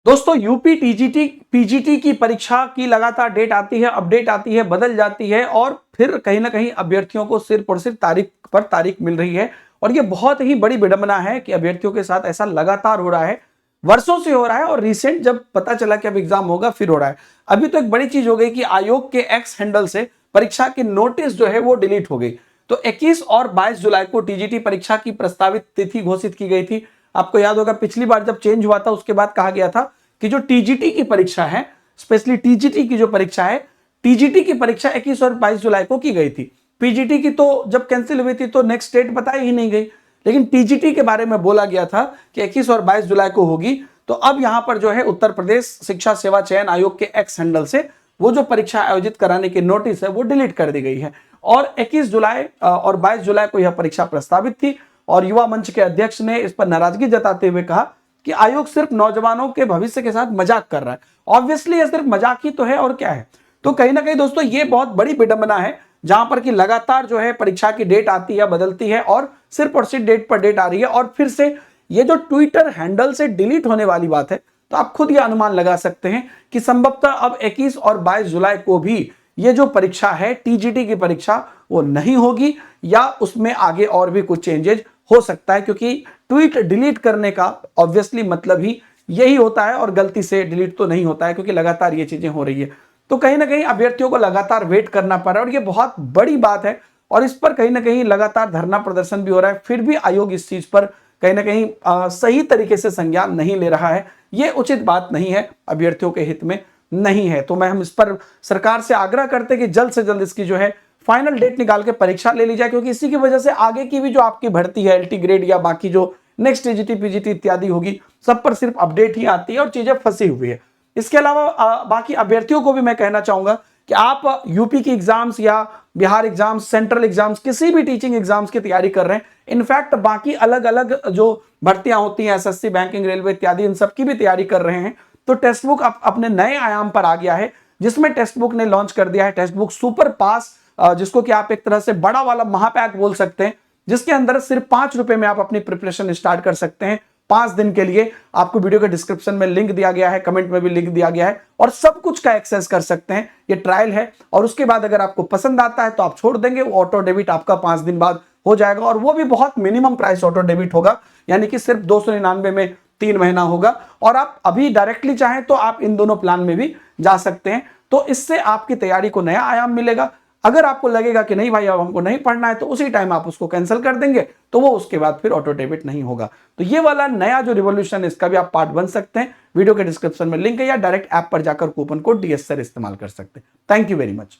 दोस्तों UP TGT PGT की परीक्षा की लगातार डेट आती है, अपडेट आती है, बदल जाती है और फिर कहीं ना कहीं अभ्यर्थियों को सिर्फ और सिर्फ तारीख पर तारीख मिल रही है। और ये बहुत ही बड़ी विडंबना है कि अभ्यर्थियों के साथ ऐसा लगातार हो रहा है, वर्षों से हो रहा है और रिसेंट जब पता चला कि अब एग्जाम होगा फिर हो रहा है। अभी तो एक बड़ी चीज हो गई कि आयोग के एक्स हैंडल से परीक्षा की नोटिस जो है वो डिलीट हो गई। तो 21 और 22 जुलाई को टीजीटी परीक्षा की प्रस्तावित तिथि घोषित की गई थी। आपको याद होगा पिछली बार जब चेंज हुआ था उसके बाद कहा गया था कि जो टीजीटी की परीक्षा है, स्पेशली टीजीटी की जो परीक्षा है, टीजीटी की परीक्षा 21 और 22 जुलाई को की गई थी। पीजीटी की तो जब कैंसिल हुई थी तो नेक्स्ट डेट बताई ही नहीं गई, लेकिन टीजीटी के बारे में बोला गया था कि 21 और 22 जुलाई को होगी। तो अब यहां पर जो है उत्तर प्रदेश शिक्षा सेवा चयन आयोग के एक्स हैंडल से वो जो परीक्षा आयोजित कराने की नोटिस है वो डिलीट कर दी गई है। और 21 जुलाई और 22 जुलाई को यह परीक्षा प्रस्तावित थी और युवा मंच के अध्यक्ष ने इस पर नाराजगी जताते हुए कहा कि आयोग सिर्फ नौजवानों के भविष्य के साथ मजाक कर रहा है। ऑब्वियसली ये सिर्फ मजाक ही तो है और क्या है। तो कहीं ना कहीं दोस्तों ये बहुत बड़ी विडंबना है जहां पर कि लगातार जो है परीक्षा की डेट आती है, बदलती है और सिर्फ डेट पर डेट आ रही है और फिर से ये जो ट्विटर हैंडल से डिलीट होने वाली बात है, तो आप खुद ये अनुमान लगा सकते हैं कि संभवतः अब 21 और 22 जुलाई को भी ये जो परीक्षा है टीजीटी की परीक्षा वो नहीं होगी या उसमें आगे और भी कुछ चेंजेस हो सकता है, क्योंकि ट्वीट डिलीट करने का ऑब्वियसली मतलब ही यही होता है और गलती से डिलीट तो नहीं होता है क्योंकि लगातार ये चीजें हो रही है। तो कहीं ना कहीं अभ्यर्थियों को लगातार वेट करना पड़ रहा है और ये बहुत बड़ी बात है और इस पर कहीं ना कहीं लगातार धरना प्रदर्शन भी हो रहा है, फिर भी आयोग इस चीज पर कहीं ना कहीं सही तरीके से संज्ञान नहीं ले रहा है। ये उचित बात नहीं है, अभ्यर्थियों के हित में नहीं है। तो हम इस पर सरकार से आग्रह करते कि जल्द से जल्द इसकी जो है फाइनल डेट निकाल के परीक्षा ले ली जाए, क्योंकि इसी की वजह से आगे की भी जो आपकी भर्ती है एलटी ग्रेड या बाकी जो नेक्स्ट टीजीटी पीजीटी इत्यादि होगी सब पर सिर्फ अपडेट ही आती है और चीजें फंसी हुई है। इसके अलावा बाकी अभ्यर्थियों को भी मैं कहना चाहूंगा कि आप यूपी की एग्जाम्स या बिहार एग्जाम्स, सेंट्रल एग्जाम्स, किसी भी टीचिंग एग्जाम्स की तैयारी कर रहे हैं, इनफैक्ट बाकी अलग अलग जो भर्तियां होती हैं एसएससी, बैंकिंग, रेलवे इत्यादि, इन सब की भी तैयारी कर रहे हैं, तो टेक्स्ट बुक अपने नए आयाम पर आ गया है, जिसमें टेक्स्ट बुक ने लॉन्च कर दिया है टेक्स्ट बुक सुपर पास, जिसको कि आप एक तरह से बड़ा वाला महापैक बोल सकते हैं, जिसके अंदर सिर्फ 5 रुपए में आप अपनी प्रिपरेशन स्टार्ट कर सकते हैं 5 दिन के लिए। आपको वीडियो के डिस्क्रिप्शन में लिंक दिया गया है, कमेंट में भी लिंक दिया गया है और सब कुछ का एक्सेस कर सकते हैं। ये ट्रायल है और उसके बाद अगर आपको पसंद आता है तो आप छोड़ देंगे, वो ऑटो डेबिट आपका 5 दिन बाद हो जाएगा और वो भी बहुत मिनिमम प्राइस ऑटो डेबिट होगा, यानी कि सिर्फ 299 में 3 महीना होगा। और आप अभी डायरेक्टली चाहें तो आप इन दोनों प्लान में भी जा सकते हैं। तो इससे आपकी तैयारी को नया आयाम मिलेगा। अगर आपको लगेगा कि नहीं भाई अब हमको नहीं पढ़ना है तो उसी टाइम आप उसको कैंसिल कर देंगे, तो वो उसके बाद फिर ऑटो डेबिट नहीं होगा। तो ये वाला नया जो रिवॉल्यूशन है इसका भी आप पार्ट बन सकते हैं। वीडियो के डिस्क्रिप्शन में लिंक है या डायरेक्ट ऐप पर जाकर कूपन कोड DSSIR इस्तेमाल कर सकते हैं। Thank you very much.